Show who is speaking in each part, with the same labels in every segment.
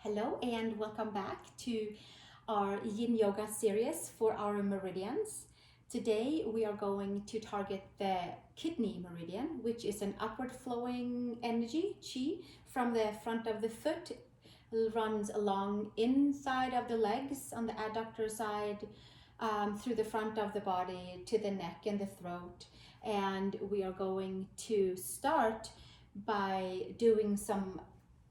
Speaker 1: Hello and welcome back to our Yin Yoga series for our meridians. Today we are going to target the Kidney Meridian, which is an upward flowing energy, chi, from the front of the foot, runs along inside of the legs on the adductor side, through the front of the body to the neck and the throat. And we are going to start by doing some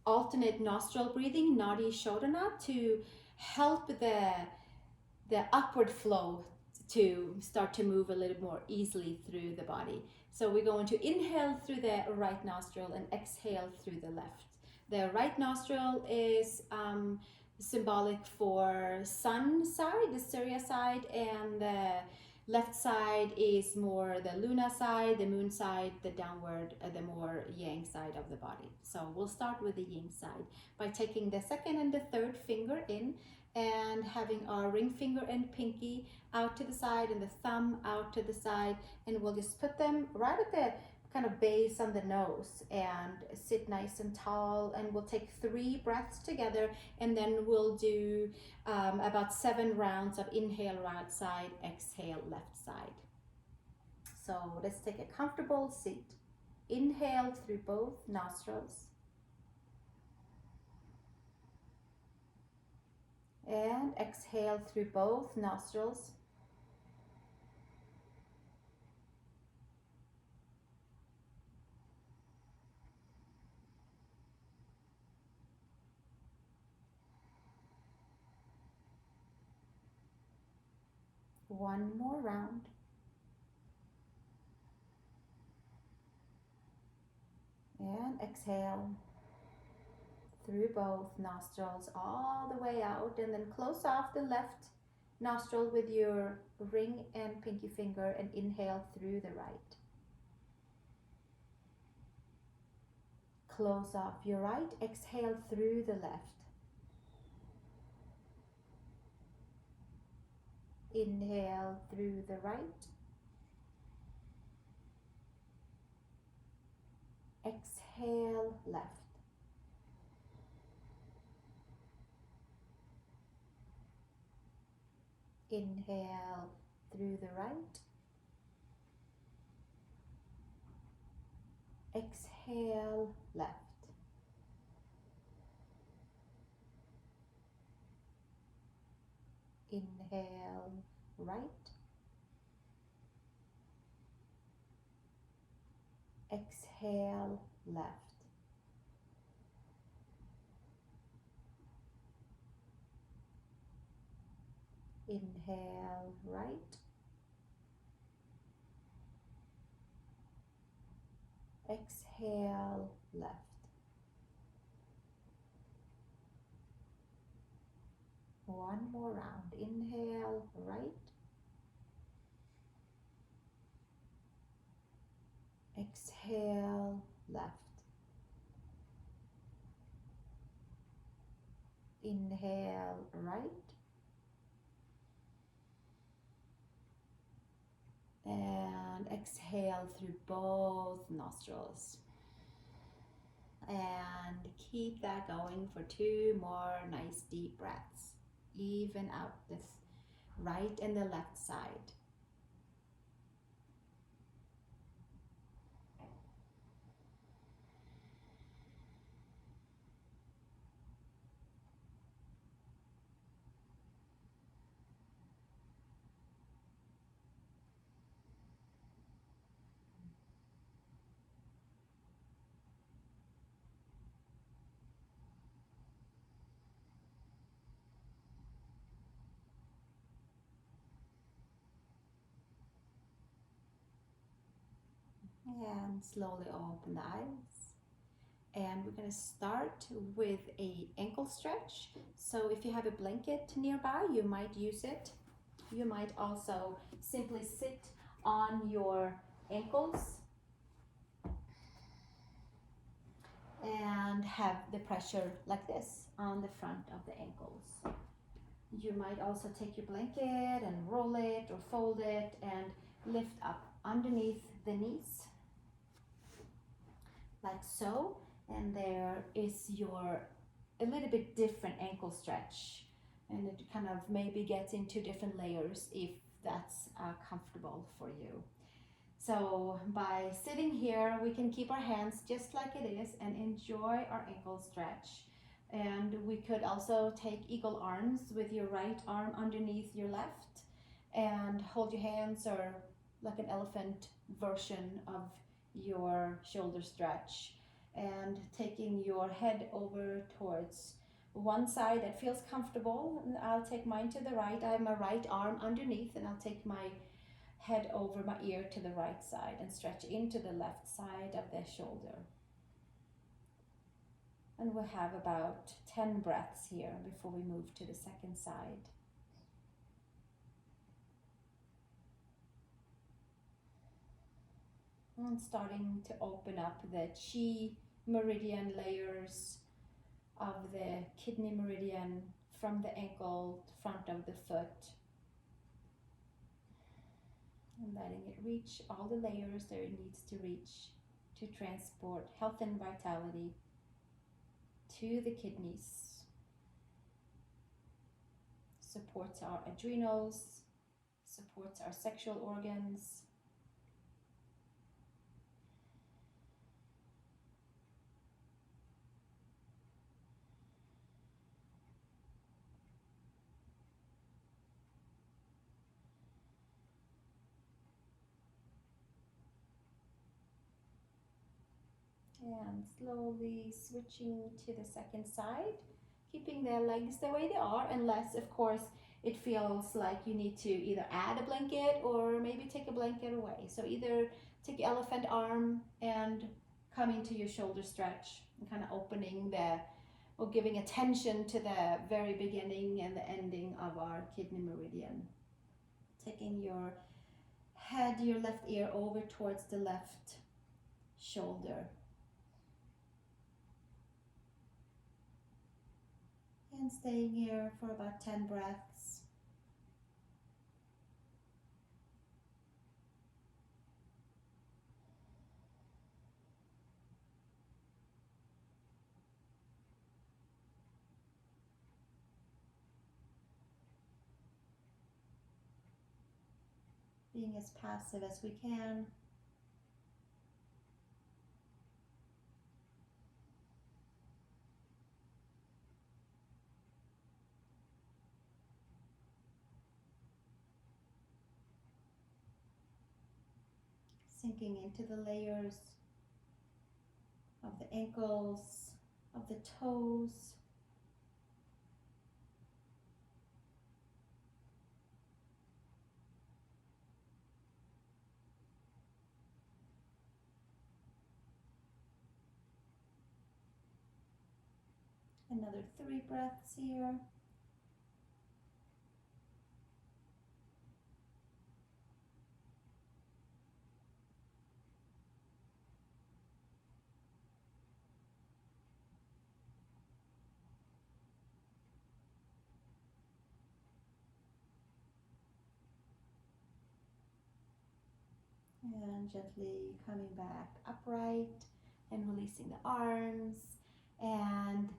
Speaker 1: alternate nostril breathing, Nadi Shodhana, to help the upward flow to start to move a little more easily through the body. So we're going to inhale through the right nostril and exhale through the left. The right nostril is symbolic for sun side, the Surya side, and the left side is more the Luna side, the moon side, the downward, the more yang side of the body. So we'll start with the yin side by taking the second and the third finger in and having our ring finger and pinky out to the side and the thumb out to the side, and we'll just put them right at the kind of base on the nose and sit nice and tall, and we'll take 3 breaths together, and then we'll do about 7 rounds of inhale right side, exhale left side. So let's take a comfortable seat. Inhale through both nostrils and exhale through both nostrils. One more round. And exhale through both nostrils all the way out, and then close off the left nostril with your ring and pinky finger and inhale through the right. Close off your right, exhale through the left. Inhale through the right. Exhale left. Inhale through the right. Exhale left. Inhale right. Exhale left. Inhale right. Exhale left. One more round. Inhale right. Exhale left. Inhale right. And exhale through both nostrils. And keep that going for 2 more nice deep breaths. Even out this right and the left side. And slowly open the eyes. And we're going to start with a ankle stretch. So if you have a blanket nearby, you might use it. You might also simply sit on your ankles and have the pressure like this on the front of the ankles. You might also take your blanket and roll it or fold it and lift up underneath the knees, like so. And there is your a little bit different ankle stretch, and it kind of maybe gets into different layers if that's comfortable for you. So by sitting here, we can keep our hands just like it is and enjoy our ankle stretch. And we could also take eagle arms with your right arm underneath your left and hold your hands, or like an elephant version of your shoulder stretch, and taking your head over towards one side that feels comfortable. And I'll take mine to the right. I have my right arm underneath, and I'll take my head over my ear to the right side and stretch into the left side of the shoulder. And we'll have about 10 breaths here before we move to the second side. And starting to open up the chi meridian layers of the kidney meridian from the ankle, front of the foot, and letting it reach all the layers that it needs to reach to transport health and vitality to the kidneys. Supports our adrenals, supports our sexual organs, and slowly switching to the second side, keeping the legs the way they are, unless of course it feels like you need to either add a blanket or maybe take a blanket away. So either take elephant arm and come into your shoulder stretch and kind of opening or giving attention to the very beginning and the ending of our kidney meridian. Taking your head, your left ear over towards the left shoulder. And staying here for about 10 breaths. Being as passive as we can. Sinking into the layers of the ankles, of the toes. Another 3 breaths here. And gently coming back upright and releasing the arms, and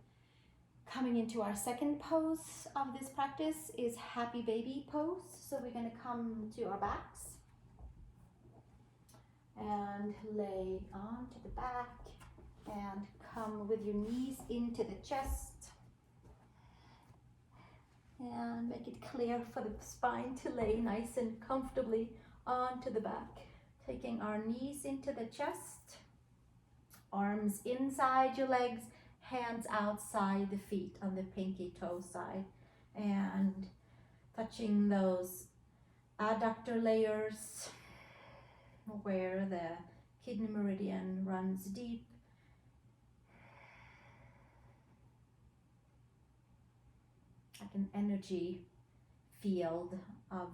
Speaker 1: coming into our second pose of this practice is happy baby pose. So we're going to come to our backs and lay onto the back and come with your knees into the chest, and make it clear for the spine to lay nice and comfortably onto the back. Taking our knees into the chest, arms inside your legs, hands outside the feet on the pinky toe side, and touching those adductor layers where the kidney meridian runs deep. Like an energy field of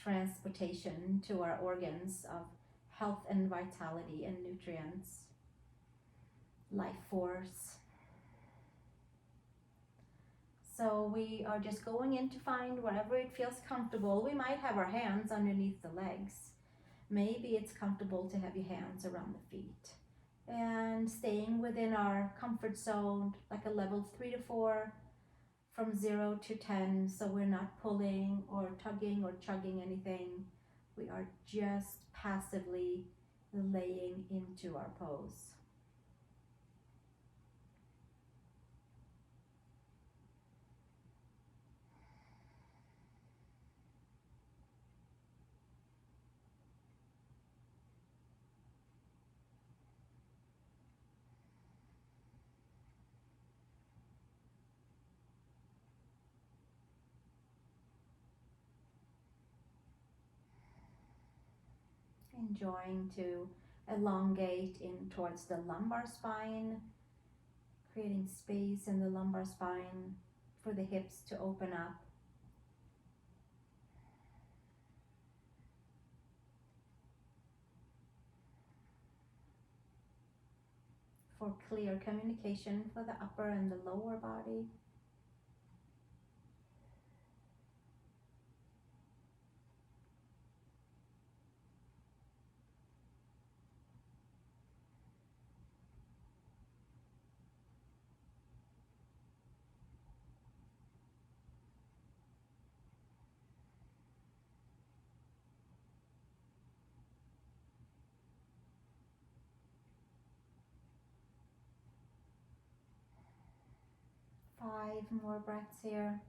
Speaker 1: transportation to our organs of health and vitality and nutrients, life force. So we are just going in to find wherever it feels comfortable. We might have our hands underneath the legs. Maybe it's comfortable to have your hands around the feet. and staying within our comfort zone, like a level 3 to 4, from 0 to 10. So we're not pulling or tugging or chugging anything. We are just passively laying into our pose. Enjoying to elongate in towards the lumbar spine, creating space in the lumbar spine for the hips to open up. For clear communication for the upper and the lower body. Five more breaths here.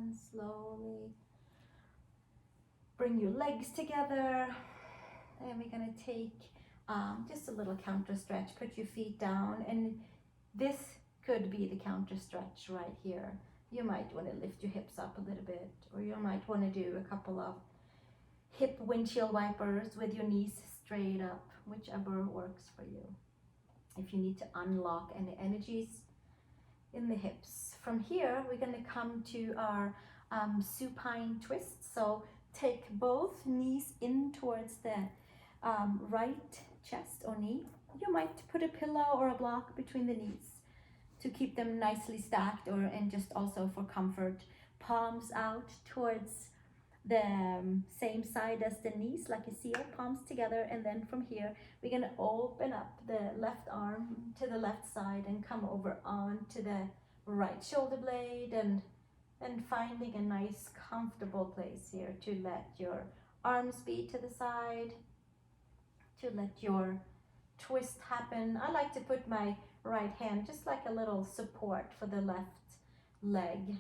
Speaker 1: And slowly bring your legs together. And we're going to take just a little counter stretch. Put your feet down, and this could be the counter stretch right here. You might want to lift your hips up a little bit, or you might want to do a couple of hip windshield wipers with your knees straight up, whichever works for you. If you need to unlock any energies in the hips. From here, we're going to come to our supine twist. So take both knees in towards the right chest or knee. You might put a pillow or a block between the knees to keep them nicely stacked, and just also for comfort. Palms out towards the same side as the knees, like a seal, palms together. And then from here, we're going to open up the left arm to the left side and come over onto the right shoulder blade, and finding a nice comfortable place here to let your arms be to the side, to let your twist happen. I like to put my right hand just like a little support for the left leg.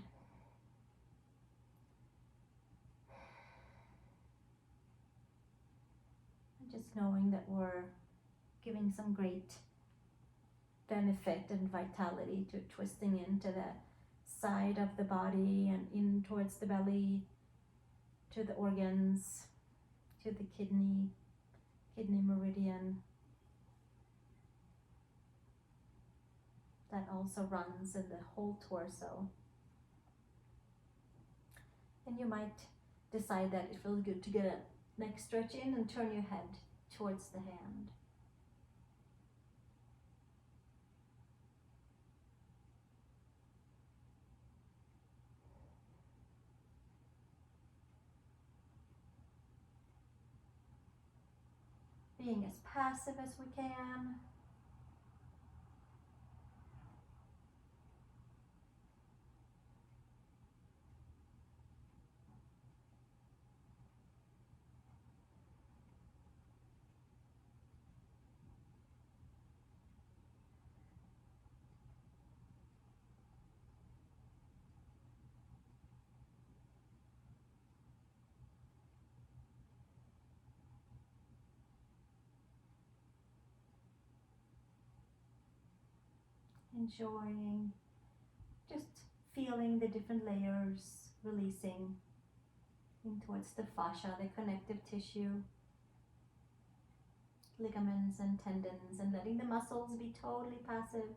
Speaker 1: Just knowing that we're giving some great benefit and vitality to twisting into the side of the body and in towards the belly, to the organs, to the kidney meridian that also runs in the whole torso. And you might decide that it feels good to get a neck stretch in and turn your head towards the hand. Being as passive as we can. enjoying, just feeling the different layers releasing in towards the fascia, the connective tissue, ligaments and tendons, and letting the muscles be totally passive.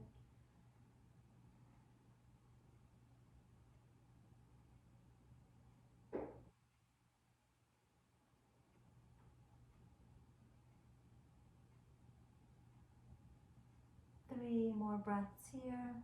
Speaker 1: Three more breaths here.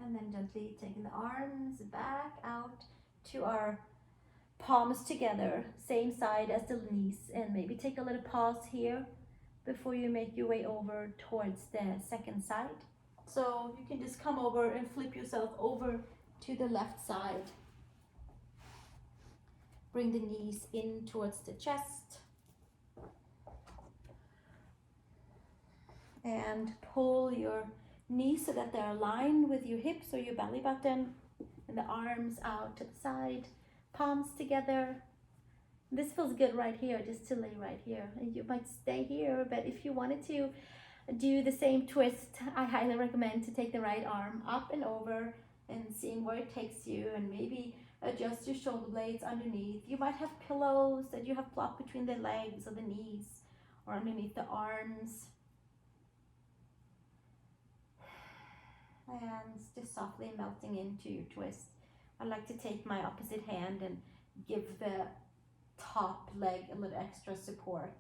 Speaker 1: And then gently taking the arms back out to our palms together, same side as the knees, and maybe take a little pause here before you make your way over towards the second side. So you can just come over and flip yourself over to the left side. Bring the knees in towards the chest. And pull your knees so that they're aligned with your hips or your belly button. And the arms out to the side, palms together. This feels good right here, just to lay right here. And you might stay here, but if you wanted to do the same twist, I highly recommend to take the right arm up and over and seeing where it takes you, and maybe adjust your shoulder blades underneath. You might have pillows that you have plopped between the legs or the knees or underneath the arms. Hands just softly melting into your twist. I like to take my opposite hand and give the top leg a little extra support,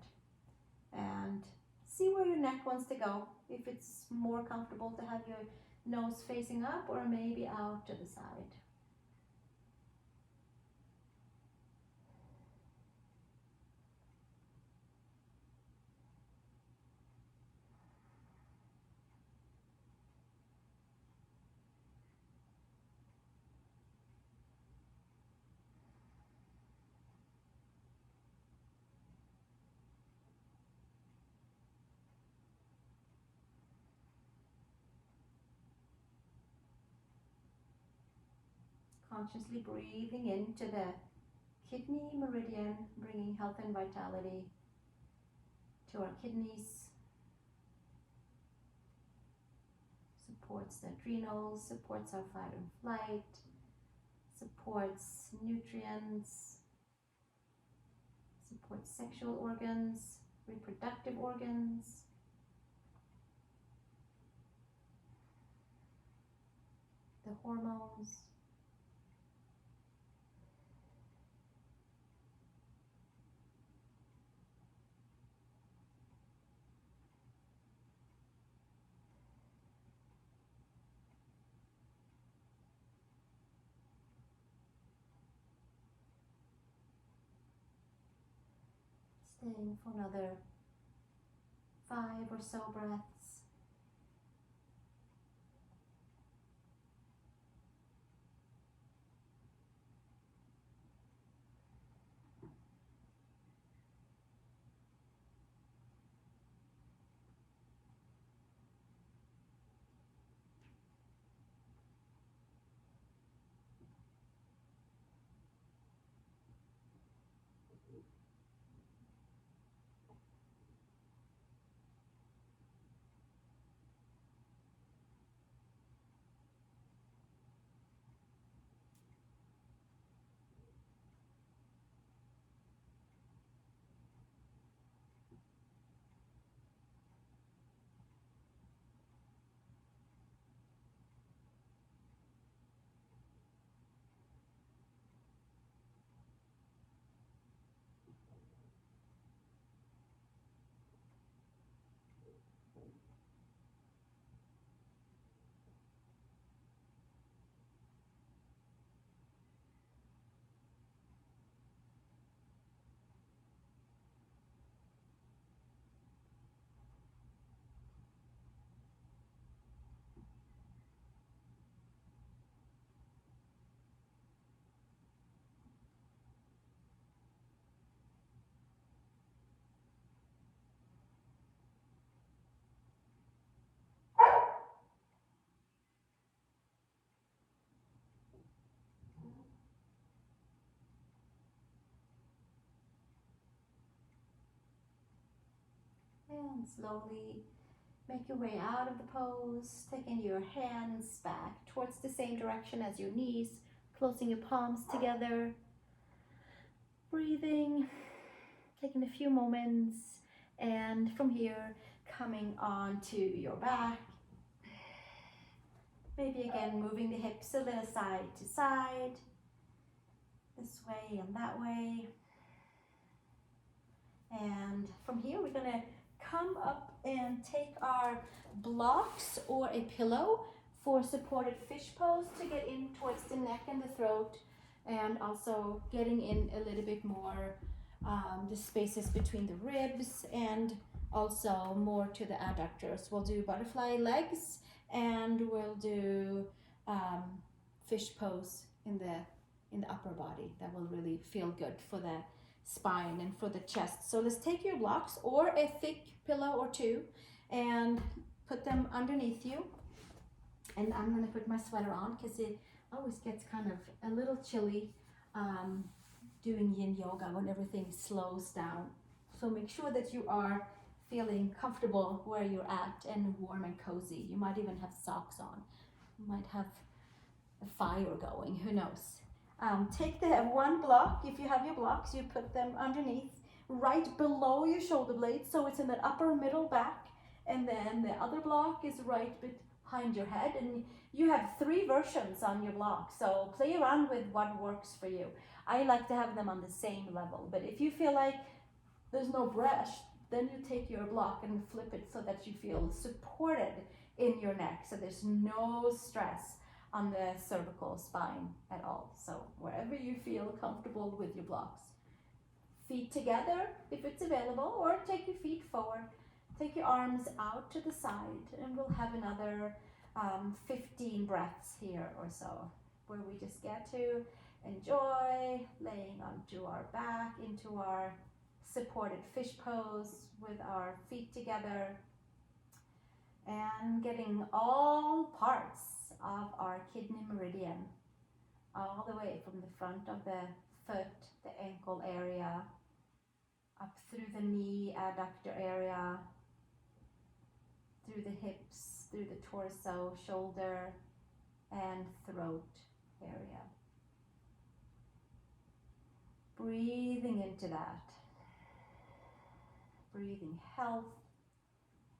Speaker 1: and see where your neck wants to go. If it's more comfortable to have your nose facing up or maybe out to the side. Consciously breathing into the kidney meridian, bringing health and vitality to our kidneys. Supports the adrenals, supports our fight and flight, supports nutrients, supports sexual organs, reproductive organs. The hormones. Staying for another 5 or so breaths. And slowly make your way out of the pose, taking your hands back towards the same direction as your knees, closing your palms together, breathing, taking a few moments, and from here, coming onto your back. Maybe again, moving the hips a little side to side, this way and that way. And from here, we're gonna come up and take our blocks or a pillow for supported fish pose to get in towards the neck and the throat, and also getting in a little bit more the spaces between the ribs and also more to the adductors. We'll do butterfly legs and we'll do fish pose in the upper body. That will really feel good for the spine and for the chest. So let's take your blocks or a thick pillow or two and put them underneath you. And I'm going to put my sweater on because it always gets kind of a little chilly doing yin yoga when everything slows down. So make sure that you are feeling comfortable where you're at and warm and cozy. You might even have socks on. You might have a fire going, who knows. Take the one block, if you have your blocks, you put them underneath, right below your shoulder blades, so it's in the upper middle back, and then the other block is right behind your head, and you have 3 versions on your block, so play around with what works for you. I like to have them on the same level, but if you feel like there's no brush, then you take your block and flip it so that you feel supported in your neck, so there's no stress on the cervical spine at all. So wherever you feel comfortable with your blocks. Feet together if it's available, or take your feet forward. Take your arms out to the side, and we'll have another 15 breaths here or so, where we just get to enjoy laying onto our back into our supported fish pose with our feet together, and getting all parts of our kidney meridian, all the way from the front of the foot, the ankle area, up through the knee adductor area, through the hips, through the torso, shoulder, and throat area. Breathing into that, breathing health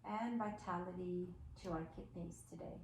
Speaker 1: and vitality to our kidneys today.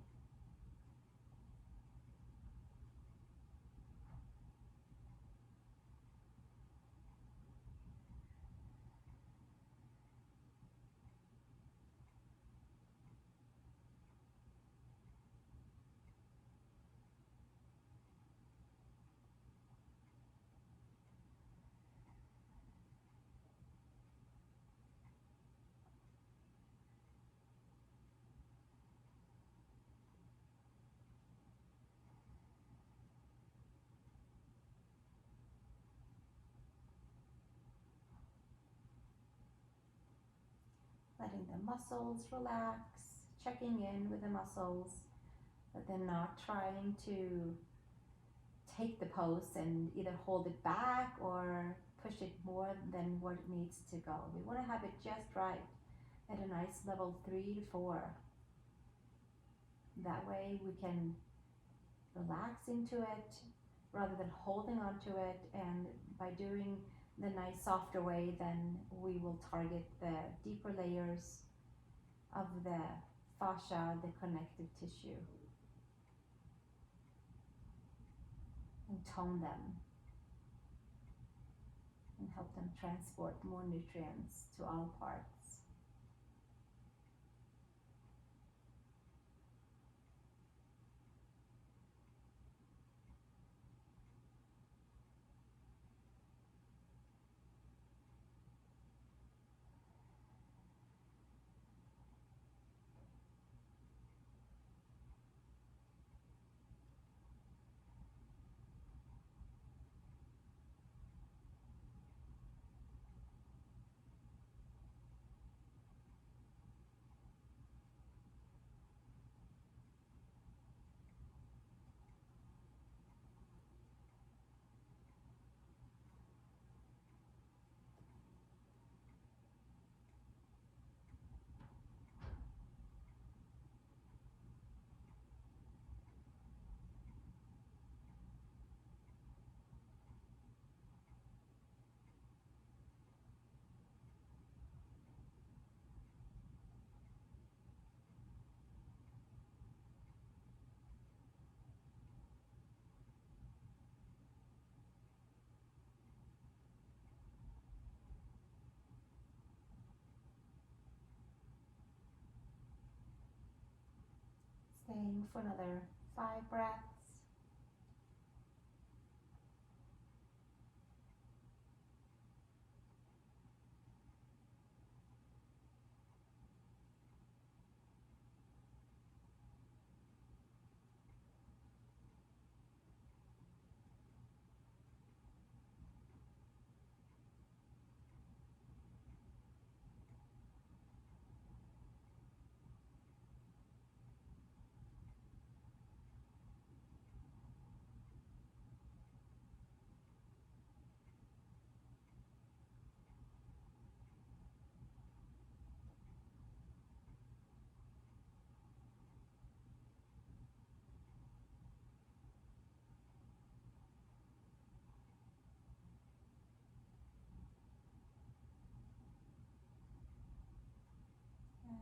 Speaker 1: Letting the muscles relax, checking in with the muscles, but then not trying to take the pose and either hold it back or push it more than what it needs to go. We want to have it just right at a nice level 3 to 4. That way we can relax into it rather than holding onto it, and by doing the nice softer way, then we will target the deeper layers of the fascia, the connective tissue, and tone them and help them transport more nutrients to all parts. staying for another 5 breaths.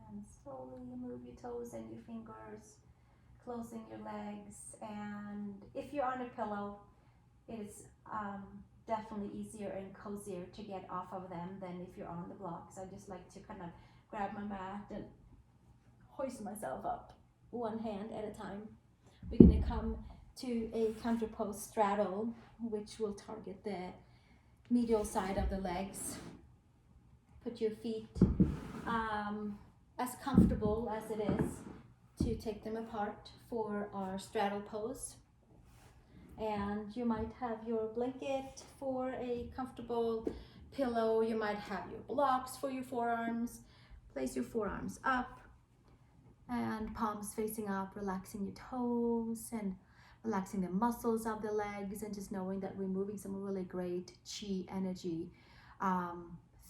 Speaker 1: And slowly move your toes and your fingers, closing your legs. And if you're on a pillow, it's definitely easier and cozier to get off of them than if you're on the blocks. I just like to kind of grab my mat and hoist myself up one hand at a time. We're going to come to a counterpose straddle, which will target the medial side of the legs. Put your feet as comfortable as it is to take them apart for our straddle pose. And you might have your blanket for a comfortable pillow. You might have your blocks for your forearms. Place your forearms up and palms facing up, relaxing your toes and relaxing the muscles of the legs, and just knowing that we're moving some really great chi energy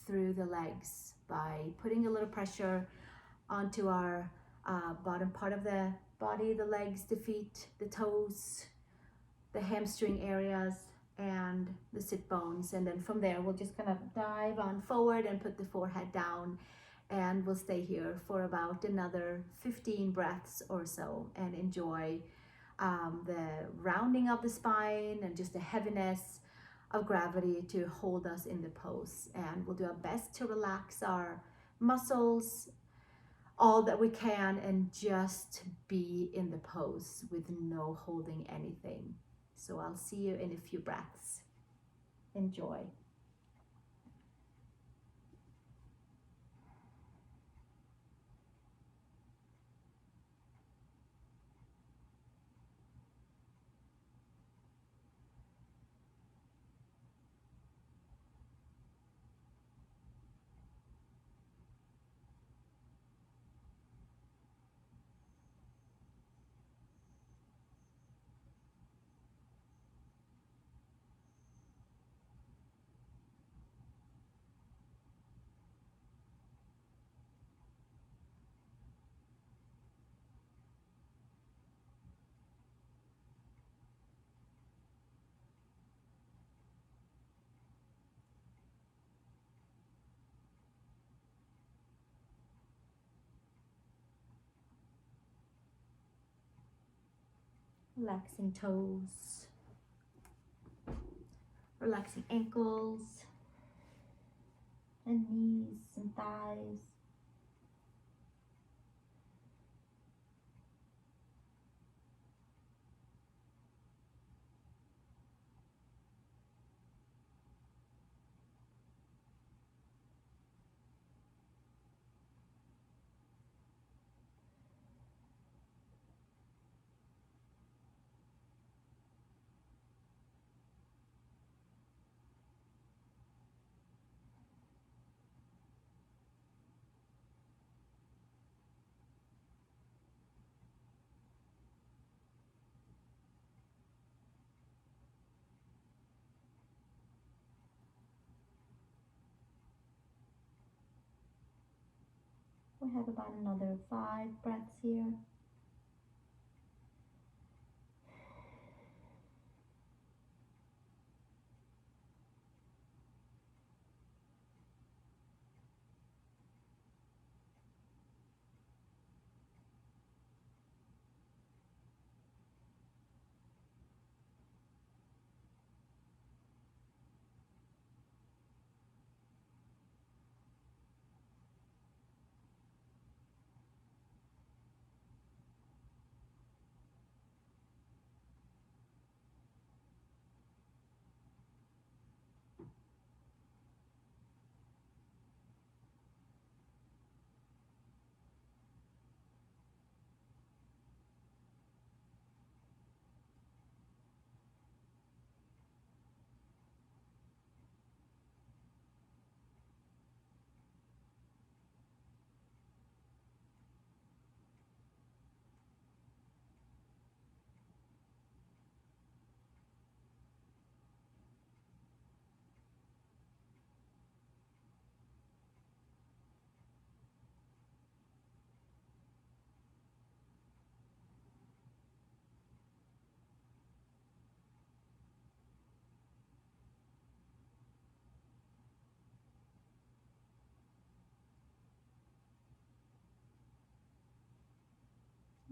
Speaker 1: through the legs by putting a little pressure onto our bottom part of the body, the legs, the feet, the toes, the hamstring areas, and the sit bones. And then from there, we'll just kind of dive on forward and put the forehead down, and we'll stay here for about another 15 breaths or so and enjoy the rounding of the spine and just the heaviness of gravity to hold us in the pose. And we'll do our best to relax our muscles all that we can and just be in the pose with no holding anything. So I'll see you in a few breaths. Enjoy. Relaxing toes, relaxing ankles and knees and thighs. We have about another 5 breaths here.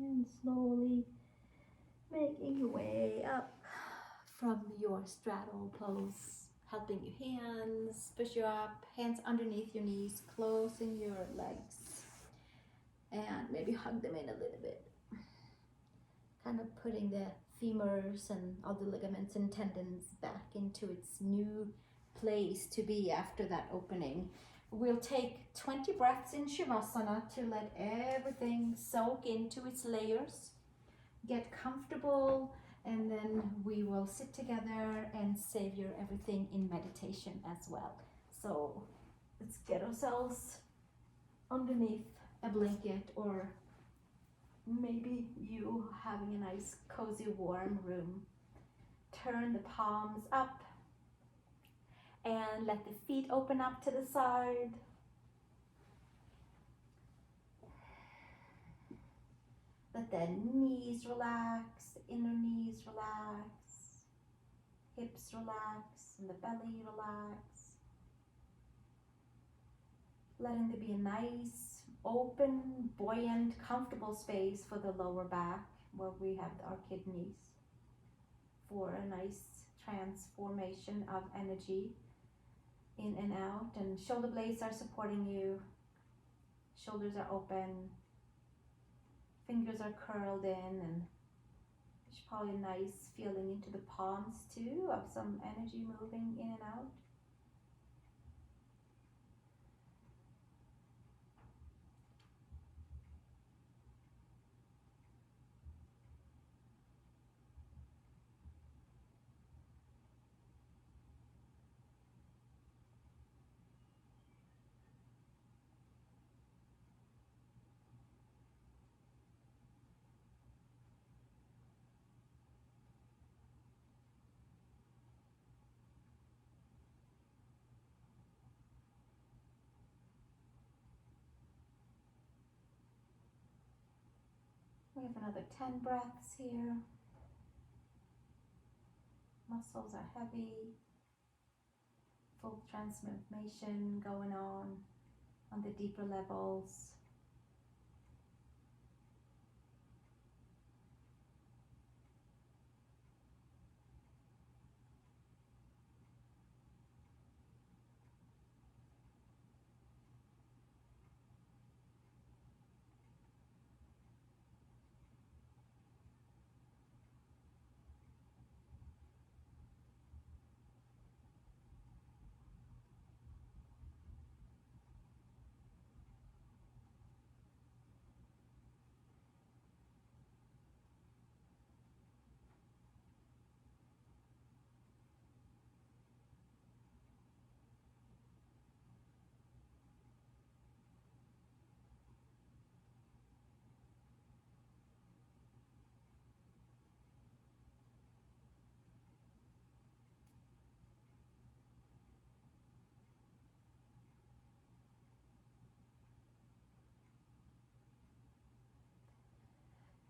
Speaker 1: And slowly making your way up from your straddle pose, helping your hands push you up, hands underneath your knees, closing your legs, and maybe hug them in a little bit, kind of putting the femurs and all the ligaments and tendons back into its new place to be after that opening. We'll take 20 breaths in Shavasana to let everything soak into its layers, get comfortable, and then we will sit together and savor everything in meditation as well. So let's get ourselves underneath a blanket, or maybe you having a nice cozy warm room. Turn the palms up and let the feet open up to the side. Let the knees relax, the inner knees relax, hips relax, and the belly relax. Letting there be a nice, open, buoyant, comfortable space for the lower back where we have our kidneys, for a nice transformation of energy in and out. And shoulder blades are supporting you, shoulders are open, fingers are curled in, and there's probably a nice feeling into the palms too of some energy moving in and out. We have another 10 breaths here. Muscles are heavy, full transformation going on the deeper levels.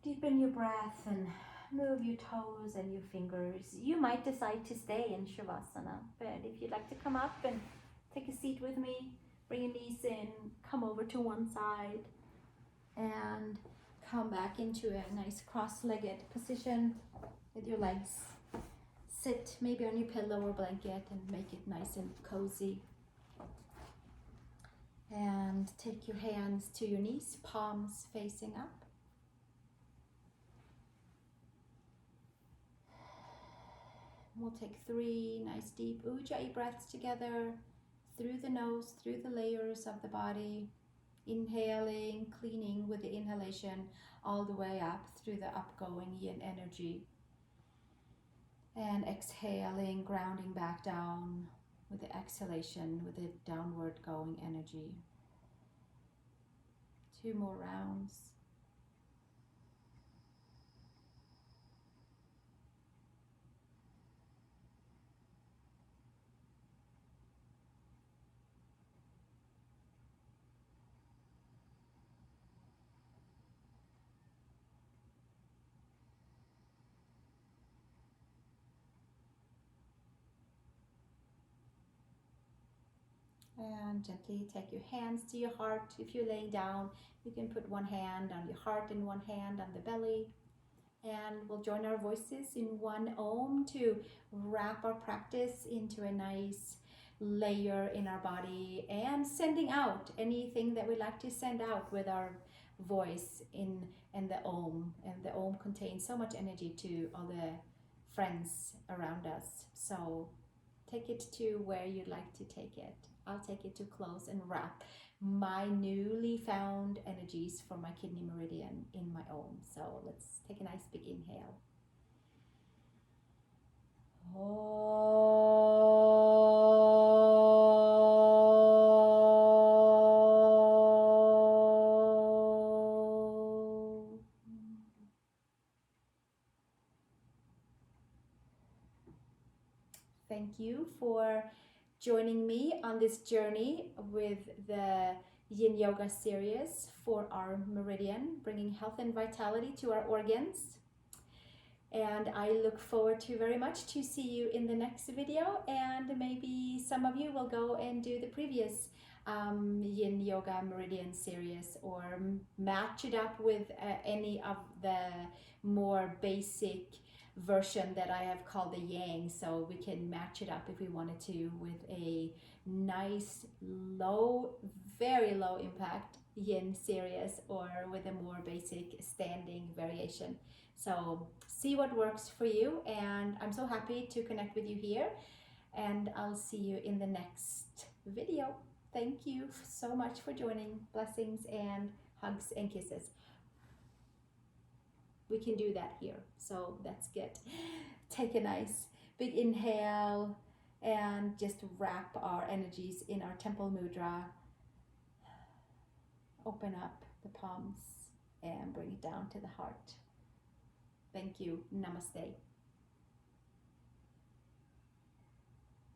Speaker 1: Deepen your breath and move your toes and your fingers. You might decide to stay in Shavasana, but if you'd like to come up and take a seat with me, bring your knees in, come over to one side, and come back into a nice cross-legged position with your legs. Sit maybe on your pillow or blanket and make it nice and cozy. And take your hands to your knees, palms facing up. We'll take 3 nice deep Ujjayi breaths together through the nose, through the layers of the body. Inhaling, cleaning with the inhalation all the way up through the upgoing yin energy. And exhaling, grounding back down with the exhalation, with the downward going energy. 2 more rounds. And gently take your hands to your heart. If you're laying down, you can put one hand on your heart and one hand on the belly. And we'll join our voices in one Om to wrap our practice into a nice layer in our body, and sending out anything that we like to send out with our voice in the Om. And the Om contains so much energy to all the friends around us. So take it to where you'd like to take it. I'll take it to close and wrap my newly found energies for my kidney meridian in my Om. So let's take a nice big inhale. Thank you for joining me on this journey with the Yin Yoga series for our meridian, bringing health and vitality to our organs. And I look forward to very much to see you in the next video, and maybe some of you will go and do the previous Yin Yoga Meridian series, or match it up with any of the more basic version that I have called the Yang, so we can match it up if we wanted to with a nice low, very low impact Yin series, or with a more basic standing variation. So see what works for you, and I'm so happy to connect with you here, and I'll see you in the next video. Thank you so much for joining. Blessings and hugs and kisses. We can do that here, so that's good. Take a nice big inhale and just wrap our energies in our temple mudra. Open up the palms and bring it down to the heart. Thank you. Namaste.